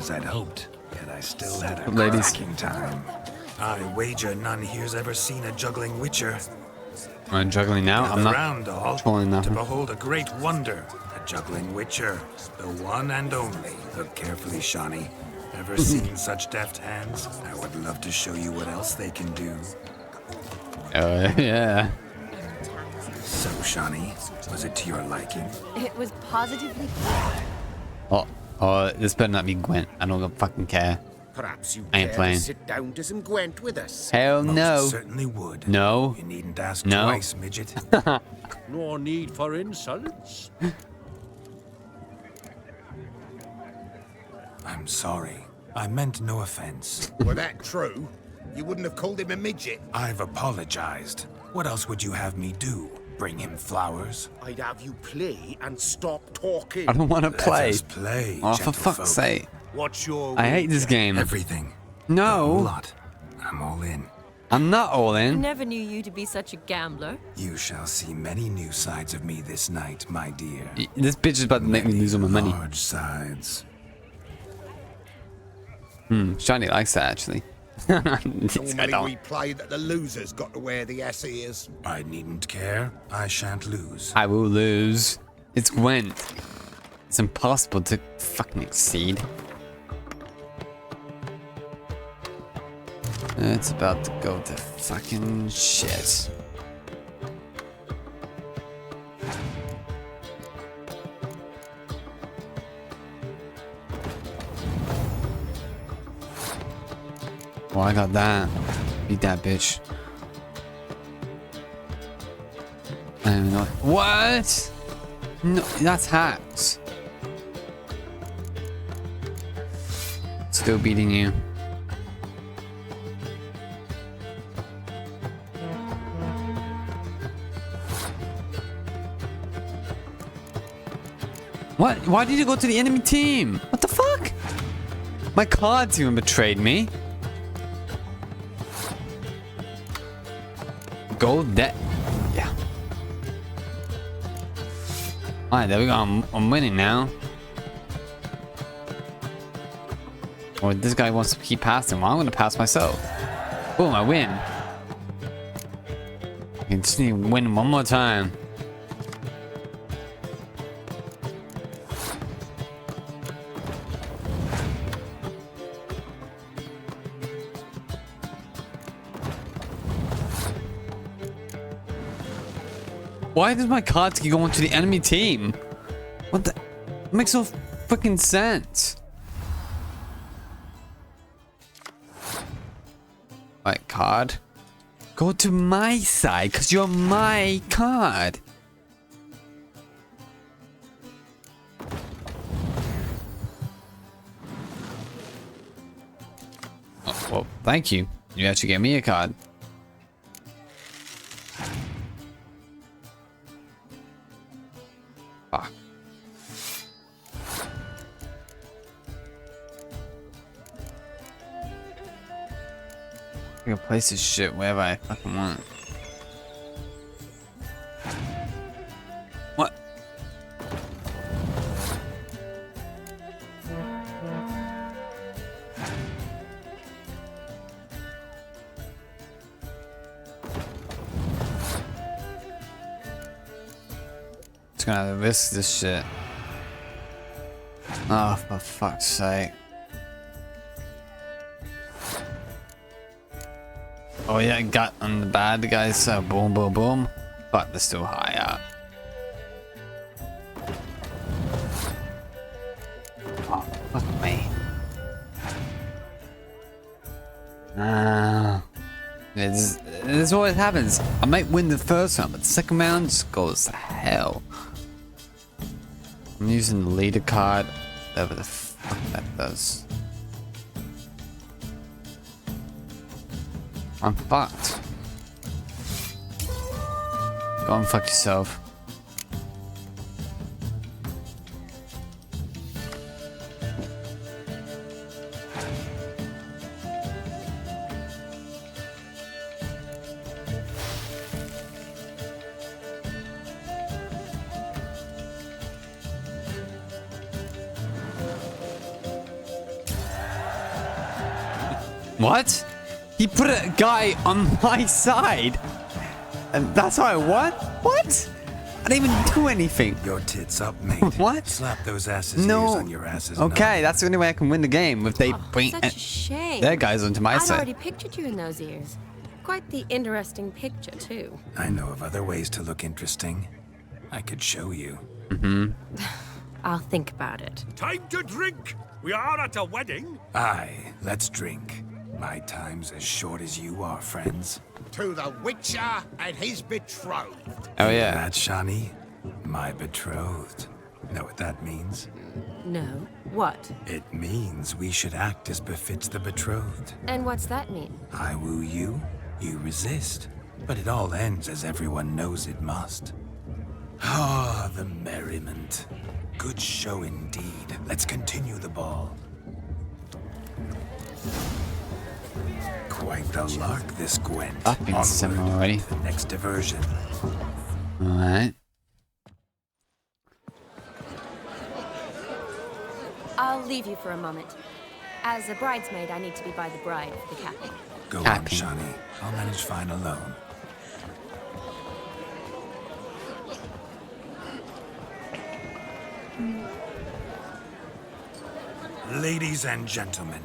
as I'd hoped, yet I still had a Ladies. cracking time. I wager none here's ever seen a juggling witcher. I'm juggling now. I'm Gather not round, all, trolling to nothing. behold a great wonder, a juggling witcher, the one and only. Look carefully, Shawnee. Ever seen such deft hands? I would love to show you what else they can do. Yeah. So, Shawnee, was it to your liking? It was positively. Oh, this better not be Gwent. I don't fucking care. Perhaps you I ain't care playing. to sit down to some Gwent with us. Hell Most no. certainly would. No. You needn't ask No. twice, midget. No need for insults. I'm sorry. I meant no offense. Were that true, you wouldn't have called him a midget. I've apologized. What else would you have me do? Bring him flowers? I'd have you play and stop talking. I don't want to play. Let us play, Oh, for gentlefolk. fuck's sake. What's your I hate this game. Everything. The whole No. lot. I'm all in. I'm not all in. Never knew you to be such a gambler. You shall see many new sides of me this night, my dear. This bitch is about to make me lose all my money. Large sides. Shiny likes that, actually. I Normally don't. we play that the losers got to wear the S ears. I needn't care. I shan't lose. I will lose. It's Gwent. It's impossible to fucking exceed. It's about to go to fucking shit. Oh, I got that. Beat that bitch. I don't know. What? No, that's hacks. Still beating you. What? Why did you go to the enemy team? What the fuck? My cards even betrayed me. Gold debt. Yeah. Alright, there we go. I'm winning now. Or this guy wants to keep passing. Well, I'm going to pass myself. Boom, I win. I just need to win one more time. Why does my cards keep going to the enemy team? What the? It makes no freaking sense. Right, card. Go to my side, because you're my card. Oh, well, thank you. You actually gave me a card. Fuck. I can place this shit wherever I fucking want. What? Just gonna risk this shit. Oh, for fuck's sake. Oh yeah, got on the bad guys, so boom, boom, boom. But they're still high up. Oh, fuck me. This is what happens. I might win the first round, but the second round just goes to hell. I'm using the leader card, whatever the fuck that does. I'm fucked. Go and fuck yourself. What? He put a guy on my side. And that's how I won? What? I didn't even do anything. Your tits up, mate. What? Slap those asses No. ears on your asses. Okay, that's the only way I can win the game if they bring Such a shame. their guys onto my I'd side. already pictured you in those ears. Quite the interesting picture, too. I know of other ways to look interesting. I could show you. I'll think about it. Time to drink. We are at a wedding. Aye, let's drink. My time's as short as you are, friends. To the Witcher and his betrothed. Oh yeah. That, Shani? My betrothed. Know what that means? No. What? It means we should act as befits the betrothed. And what's that mean? I woo you, you resist. But it all ends as everyone knows it must. Ah, the merriment. Good show indeed. Let's continue the ball. Quite the lark, this Gwent. Up in some Onward, already. the next diversion. Alright. I'll leave you for a moment. As a bridesmaid, I need to be by the bride for the capping. Go on, Happy. Shani. I'll manage fine alone. Ladies and gentlemen,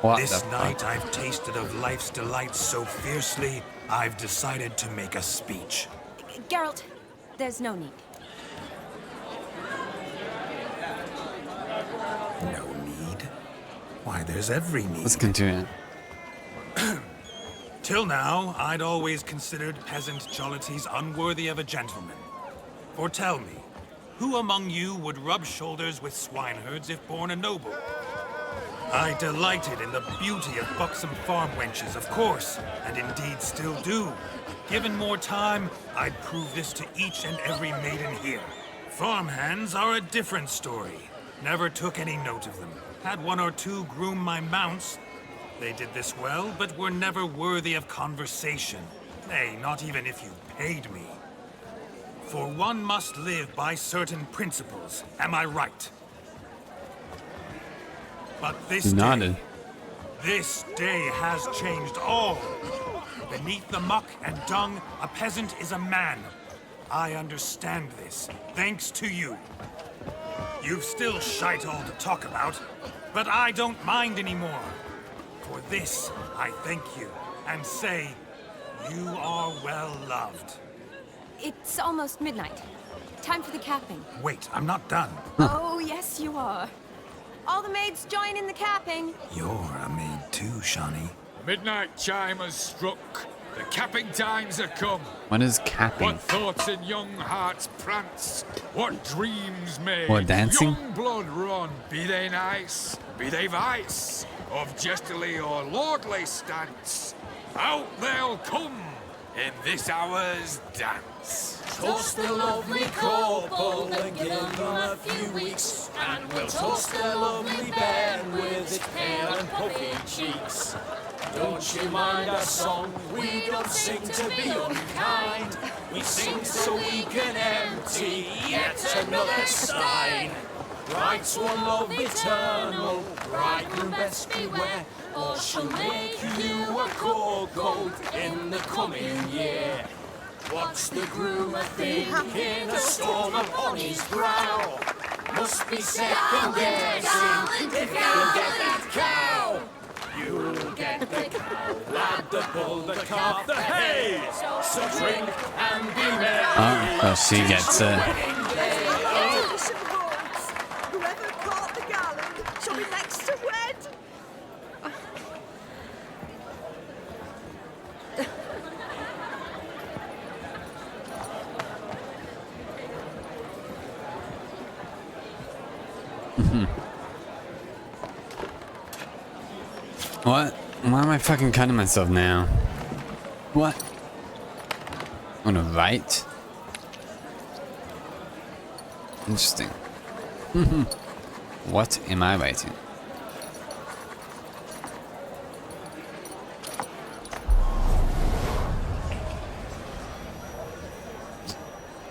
What this the night I've tasted of life's delights so fiercely, I've decided to make a speech. Geralt, there's no need. No need? Why, there's every need. Let's continue. Till now, I'd always considered peasant jollities unworthy of a gentleman. For tell me, who among you would rub shoulders with swineherds if born a noble? I delighted in the beauty of buxom farm wenches, of course, and indeed still do. Given more time, I'd prove this to each and every maiden here. Farmhands are a different story. Never took any note of them. Had one or two groom my mounts. They did this well, but were never worthy of conversation. Nay, not even if you paid me. For one must live by certain principles, am I right? But He nodded. this day has changed all. Beneath the muck and dung, a peasant is a man. I understand this, thanks to you. You've still shite all to talk about, but I don't mind anymore. For this, I thank you, and say, you are well loved. It's almost midnight. Time for the capping. Wait, I'm not done. Oh, yes, you are. All the maids join in the capping. You're a maid too, Shani. Midnight chime has struck. The capping times are come. What is capping? What thoughts in young hearts prance? What dreams may What, dancing? young blood run? Be they nice, be they vice, of jestily or lordly stance, out they'll come in this hour's dance. Toast the lovely couple and give them a few weeks, and we'll toast the lovely bed with its pale and puffy cheeks. Don't you mind our song? We don't sing to be unkind. We sing so we can empty yet another stein. Bride's one love eternal, bridegroom best beware, or she'll make you a cold in the coming year. What's the groom a thinking? A storm upon his brow. Must be second guessing if he'll get that cow. You'll get the cow, lad, the bull, the calf, the hay. So drink and be merry. Oh, well, she gets Whoever caught the garland shall be next to wed. What? Why am I fucking cutting myself now? What? On a right? Interesting. What am I writing?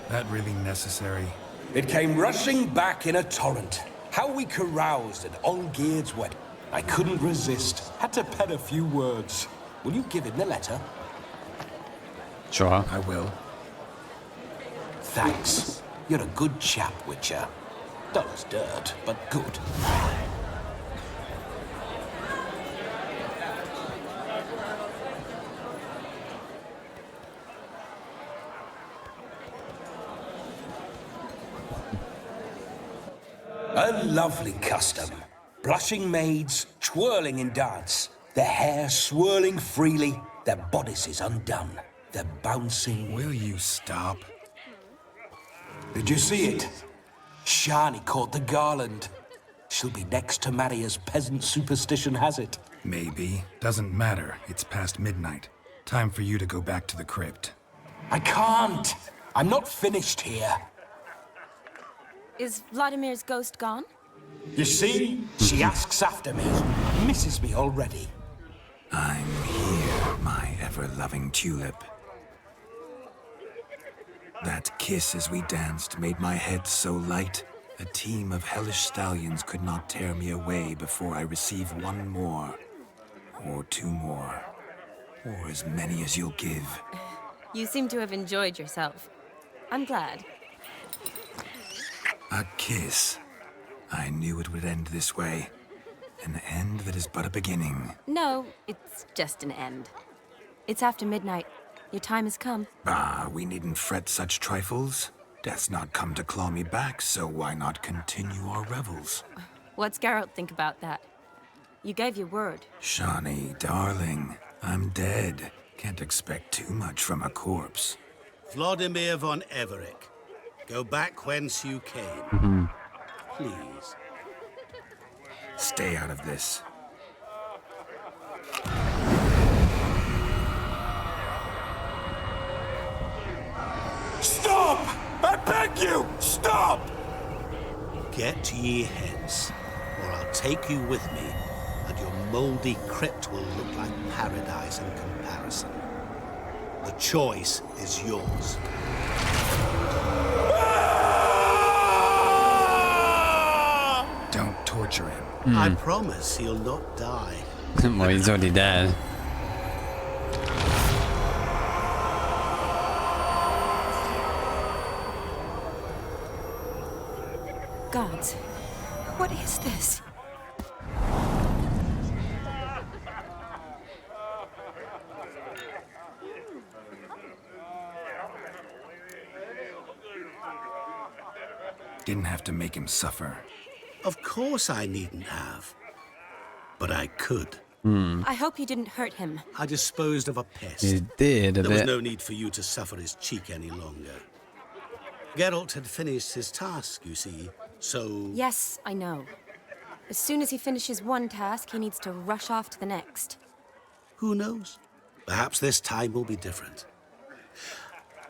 That really necessary? It came rushing back in a torrent. How we caroused at Olgierd's wedding. I couldn't resist. Had to pen a few words. Will you give him the letter? Sure. I will. Thanks. You're a good chap, Witcher. Dull as dirt, but good. A lovely custom. Blushing maids, twirling in dance. Their hair swirling freely, their bodices undone. They're bouncing. Will you stop? Did you see it? Shani caught the garland. She'll be next to marry as peasant superstition has it. Maybe. Doesn't matter. It's past midnight. Time for you to go back to the crypt. I can't. I'm not finished here. Is Vladimir's ghost gone? You see? She asks after me. Misses me already. I'm here, my ever-loving tulip. That kiss as we danced made my head so light. A team of hellish stallions could not tear me away before I receive one more. Or two more. Or as many as you'll give. You seem to have enjoyed yourself. I'm glad. A kiss. I knew it would end this way. An end that is but a beginning. No, it's just an end. It's after midnight. Your time has come. Ah, we needn't fret such trifles. Death's not come to claw me back, so why not continue our revels? What's Geralt think about that? You gave your word. Shani, darling, I'm dead. Can't expect too much from a corpse. Vladimir von Everec, go back whence you came. Please. Stay out of this. Stop! I beg you! Stop! Get ye hence, or I'll take you with me, and your mouldy crypt will look like paradise in comparison. The choice is yours. Don't torture him. I promise he'll not die. Well, he's already dead. Gods, what is this? Didn't have to make him suffer. Of course I needn't have. But I could. I hope you didn't hurt him. I disposed of a pest. He did a There was bit. no need for you to suffer his cheek any longer. Geralt had finished his task, you see, so... Yes, I know. As soon as he finishes one task, he needs to rush off to the next. Who knows? Perhaps this time will be different.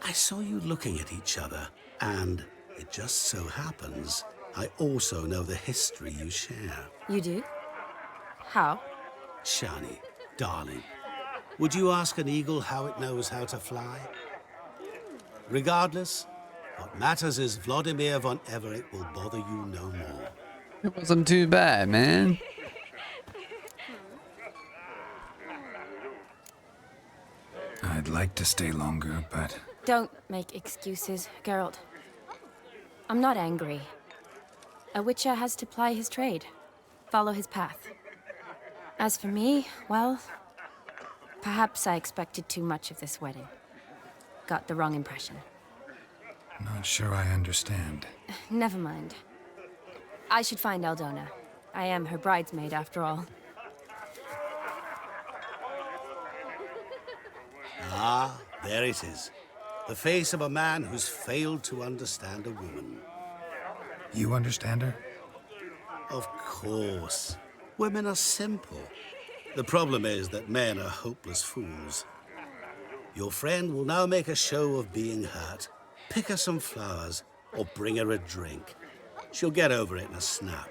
I saw you looking at each other, and it just so happens I also know the history you share. You do? How? Shani, darling, would you ask an eagle how it knows how to fly? Regardless, what matters is Vladimir von Everec will bother you no more. It wasn't too bad, man. I'd like to stay longer, but Don't make excuses, Geralt. I'm not angry. A witcher has to ply his trade, follow his path. As for me, well, perhaps I expected too much of this wedding. Got the wrong impression. not sure I understand. Never mind. I should find Aldona. I am her bridesmaid, after all. Ah, there it is. The face of a man who's failed to understand a woman. You understand her? Of course. Women are simple. The problem is that men are hopeless fools. Your friend will now make a show of being hurt. Pick her some flowers, or bring her a drink. She'll get over it in a snap.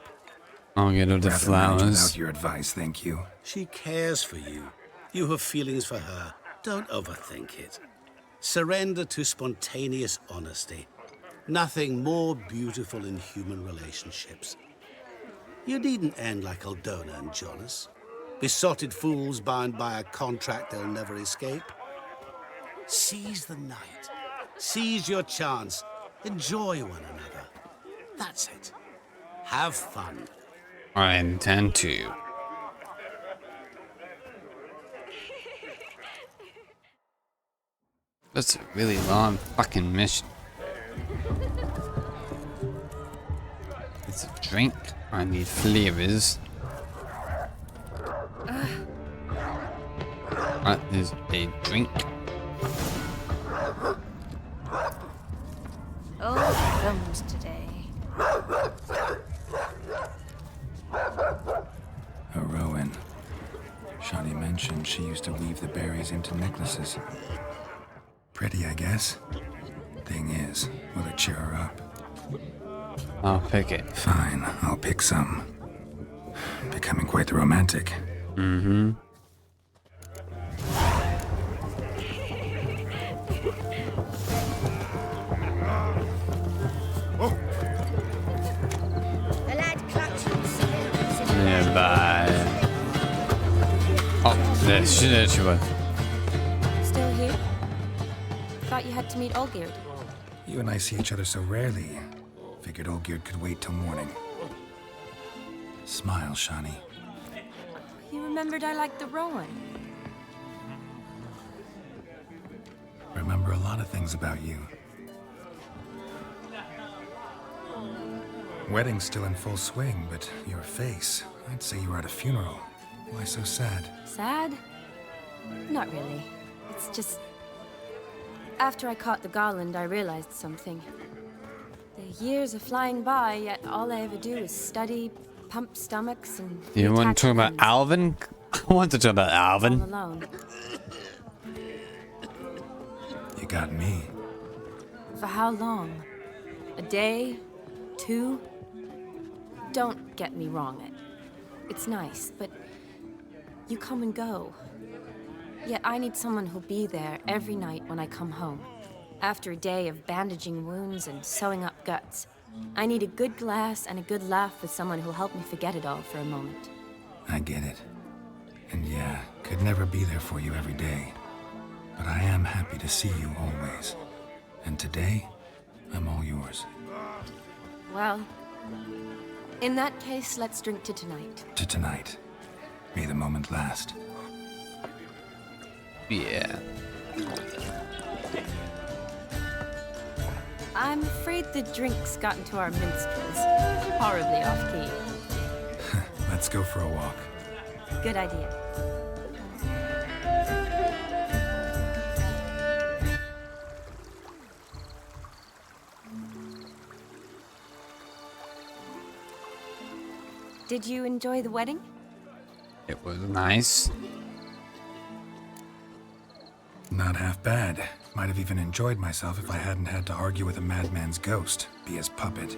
I'll get her the Rather manage flowers. without your advice, thank you. She cares for you. You have feelings for her. Don't overthink it. Surrender to spontaneous honesty. Nothing more beautiful in human relationships. You needn't end like Aldona and Jonas. Besotted fools bound by a contract they'll never escape. Seize the night. Seize your chance. Enjoy one another. That's it. Have fun. I intend to. That's a really long fucking mission. It's a drink. I need flavors. That is a drink. Oh, thumbs today. Rowan. Shani mentioned she used to weave the berries into necklaces. Pretty, I guess. Thing is, will it cheer her up? I'll pick it. Fine, I'll pick some. Becoming quite the romantic. Mm-hmm. Yeah, bye. Oh, there she was. Still here? Thought you had to meet Olgierd. You and I see each other so rarely. Figured Olgierd could wait till morning. Smile, Shani. You remembered I liked the Rowan. Remember a lot of things about you. Wedding's still in full swing, but your face, I'd say you were at a funeral. Why so sad? Sad? Not really. It's just... After I caught the garland, I realized something. The years are flying by, yet all I ever do is study, pump stomachs, and... You want to talk about limbs. Alvin? I want to talk about All Alvin. alone. You got me. For how long? A day? 2? Don't get me wrong. It's nice, but you come and go. Yet I need someone who'll be there every night when I come home. After a day of bandaging wounds and sewing up guts, I need a good glass and a good laugh with someone who'll help me forget it all for a moment. I get it. And yeah, could never be there for you every day. But I am happy to see you always. And today, I'm all yours. Well, in that case, let's drink to tonight. To tonight. May the moment last. Yeah. I'm afraid the drinks got into our minstrels. Horribly off-key. Let's go for a walk. Good idea. Did you enjoy the wedding? It was nice. Not half bad. Might have even enjoyed myself if I hadn't had to argue with a madman's ghost, be his puppet.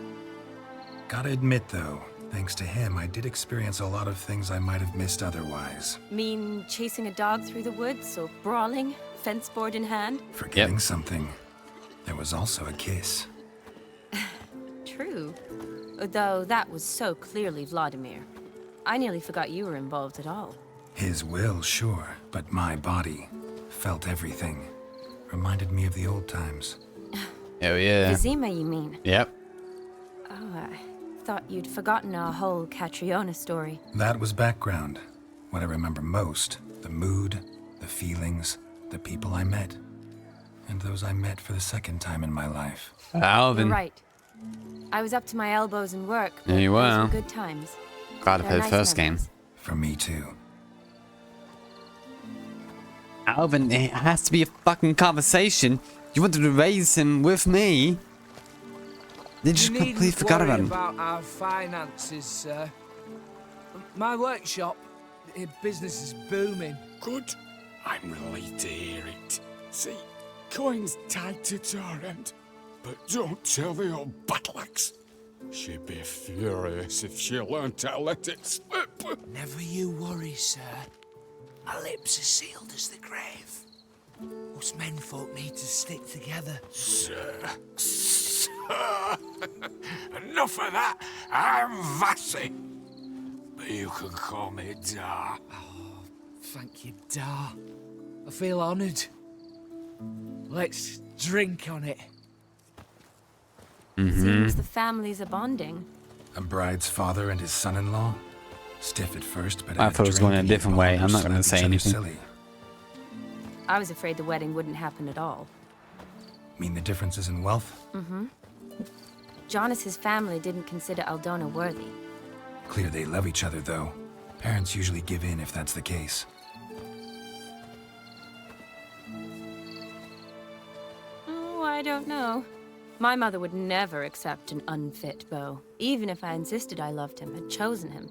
Gotta admit, though, thanks to him, I did experience a lot of things I might have missed otherwise. Mean chasing a dog through the woods, or brawling, fence board in hand? Forgetting something. There was also a kiss. True. Though that was so clearly Vladimir. I nearly forgot you were involved at all. His will, sure, but my body felt everything. Reminded me of the old times. Oh yeah. Vizima, you mean? Yep. Oh, I thought you'd forgotten our whole Catriona story. That was background. What I remember most, the mood, the feelings, the people I met. And those I met for the second time in my life. Alvin. You're right. I was up to my elbows in work. There you Those were. were good times. Glad to They're play the nice first game. memories. For me too. Alvin, it has to be a fucking conversation. You wanted to raise him with me. They just completely forgot about him. About our finances, sir. My workshop, business is booming. Good. I'm relieved to hear it. See, coin's tied to Torrent. But don't tell the old battleaxe. She'd be furious if she learned to let it slip. Never you worry, sir. Our lips are sealed as the grave. Us menfolk need to stick together. Sir. Enough of that. I'm Vassy. You can call me Dar. Thank you, Dar. I feel honoured. Let's drink on it. Seems the families are bonding. A bride's father and his son-in-law? Stiff at first, but I thought it was going in a different way. I'm not going to say anything. Silly. I was afraid the wedding wouldn't happen at all. Mean the differences in wealth? Jonas's family didn't consider Aldona worthy. Clear they love each other, though. Parents usually give in if that's the case. Oh, I don't know. My mother would never accept an unfit beau, even if I insisted I loved him, had chosen him.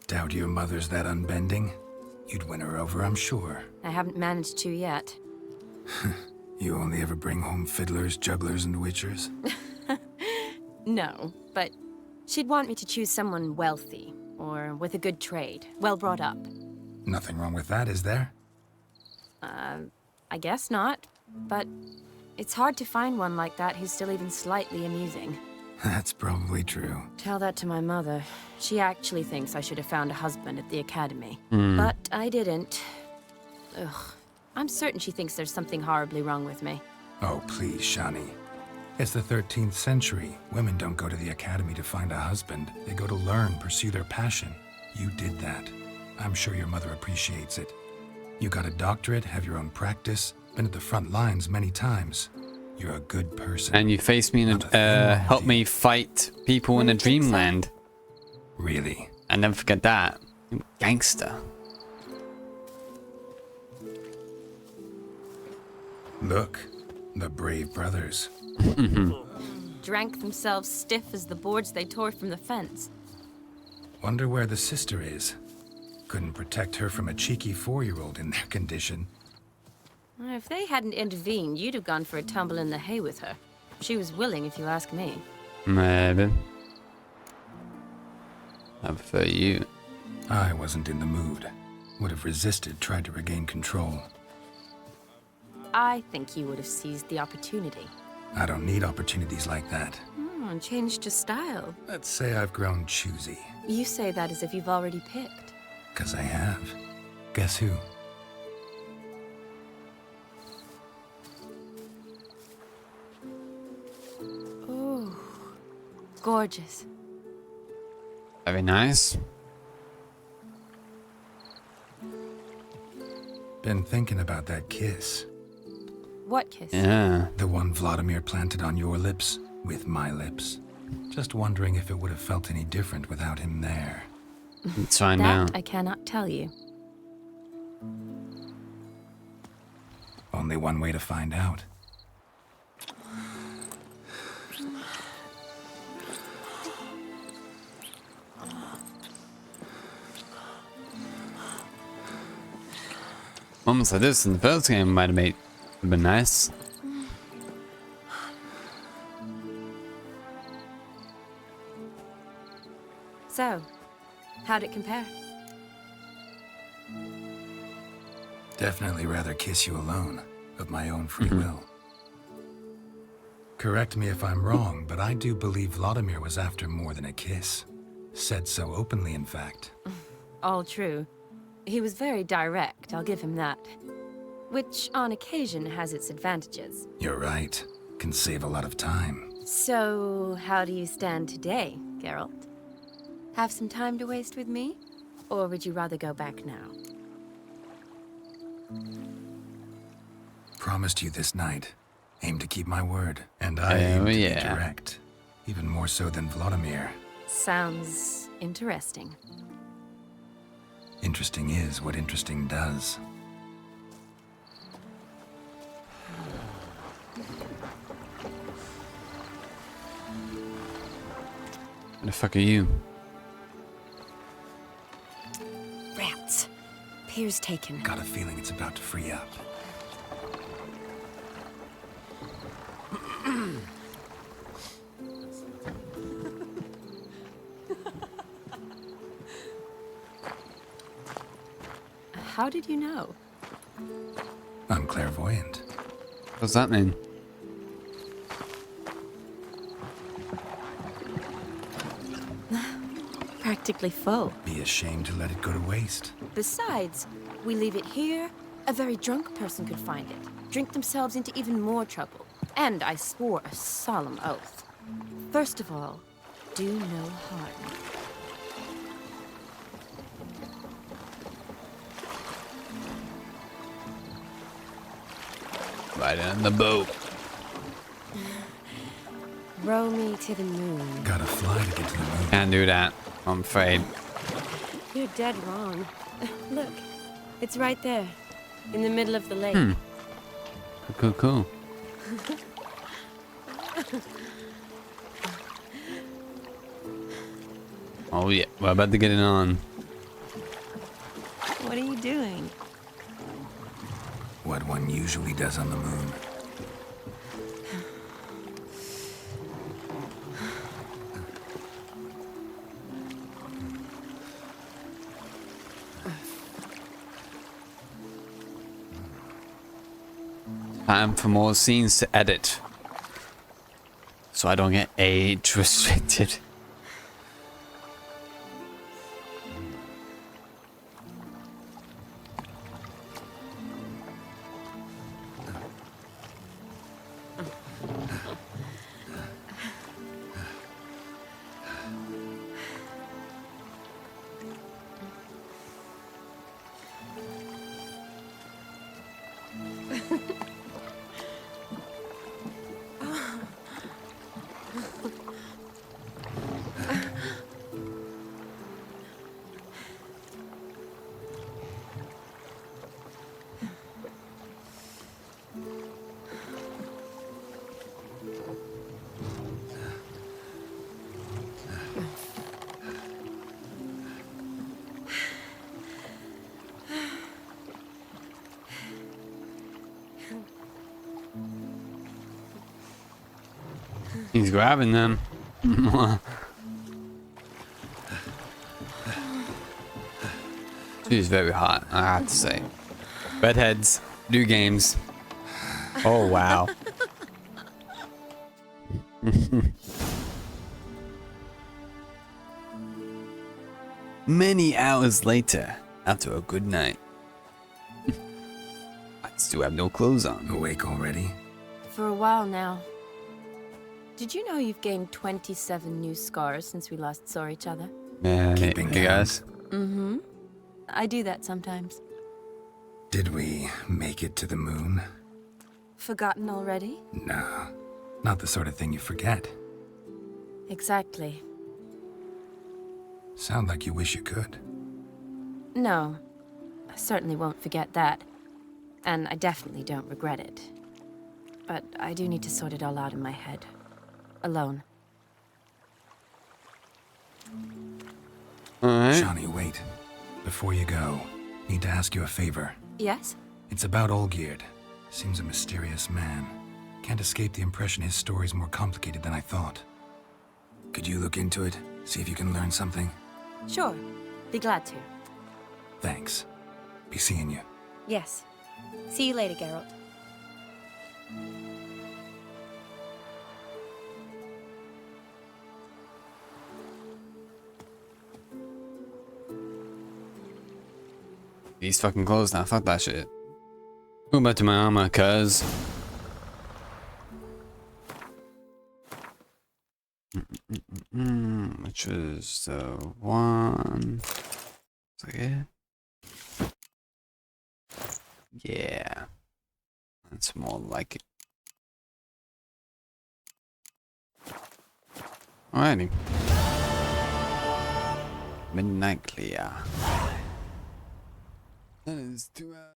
Doubt your mother's that unbending? You'd win her over, I'm sure. I haven't managed to yet. You only ever bring home fiddlers, jugglers, and witchers? No, but she'd want me to choose someone wealthy, or with a good trade, well brought up. Nothing wrong with that, is there? I guess not, but it's hard to find one like that who's still even slightly amusing. That's probably true. Tell that to my mother. She actually thinks I should have found a husband at the academy. But I didn't. Ugh. I'm certain she thinks there's something horribly wrong with me. Oh, please, Shani. It's the 13th century. Women don't go to the academy to find a husband. They go to learn, pursue their passion. You did that. I'm sure your mother appreciates it. You got a doctorate, have your own practice, been at the front lines many times. You're a good person. And you faced me in help me fight people in a dreamland. Really? And never forget that. You gangster. Look, the brave brothers. Drank themselves stiff as the boards they tore from the fence. Wonder where the sister is. Couldn't protect her from a cheeky 4-year-old in their condition. If they hadn't intervened, you'd have gone for a tumble in the hay with her. She was willing, if you ask me. Maybe. I prefer you. I wasn't in the mood. Would have resisted, tried to regain control. I think you would have seized the opportunity. I don't need opportunities like that. And changed your style. Let's say I've grown choosy. You say that as if you've already picked. 'Cause I have. Guess who? Ooh. Gorgeous. Very nice. Been thinking about that kiss. What kiss? Yeah. The one Vladimir planted on your lips, with my lips. Just wondering if it would have felt any different without him there. Let's find out. I cannot tell you. Only one way to find out. Moments like this in the first game might have been nice. So, how'd it compare? Definitely rather kiss you alone, of my own free will. Correct me if I'm wrong, but I do believe Vladimir was after more than a kiss. Said so openly, in fact. All true. He was very direct, I'll give him that. Which, on occasion, has its advantages. You're right. Can save a lot of time. So, how do you stand today, Geralt? Have some time to waste with me? Or would you rather go back now? Promised you this night. Aim to keep my word. And I aim to be direct. Even more so than Vladimir. Sounds interesting. Interesting is what interesting does. What the fuck are you? Rats. Pier's taken. Got a feeling it's about to free up. How did you know? I'm clairvoyant. What does that mean? practically full. Be ashamed to let it go to waste. Besides, we leave it here, a very drunk person could find it, drink themselves into even more trouble. And I swore a solemn oath. First of all, do no harm. Right on the boat. Row me to the moon. Gotta fly to get to the moon. Can't do that, I'm afraid. You're dead wrong. Look, it's right there, in the middle of the lake. Cool. Oh yeah, we're about to get it on. What are you doing? What one usually does on the moon. Time for more scenes to edit. So I don't get age restricted. He's grabbing them. She's very hot, I have to say. Redheads, do games. Oh wow. Many hours later, after a good night. I still have no clothes on. Awake already? For a while now. Did you know you've gained 27 new scars since we last saw each other? Yeah, Keeping you guys. Mm-hmm. I do that sometimes. Did we make it to the moon? Forgotten already? No, not the sort of thing you forget. Exactly. Sound like you wish you could. No, I certainly won't forget that. And I definitely don't regret it. But I do need to sort it all out in my head. Alone. Alright. Johnny, wait. Before you go, need to ask you a favor. Yes? It's about Olgierd. Seems a mysterious man. Can't escape the impression his story's more complicated than I thought. Could you look into it? See if you can learn something? Sure. Be glad to. Thanks. Be seeing you. Yes. See you later, Geralt. These fucking clothes now, fuck that shit. Go back to my armor, cuz. Which was the one. Is that it? Yeah. That's more like it. Alrighty. Midnight clear. That is 2 hours.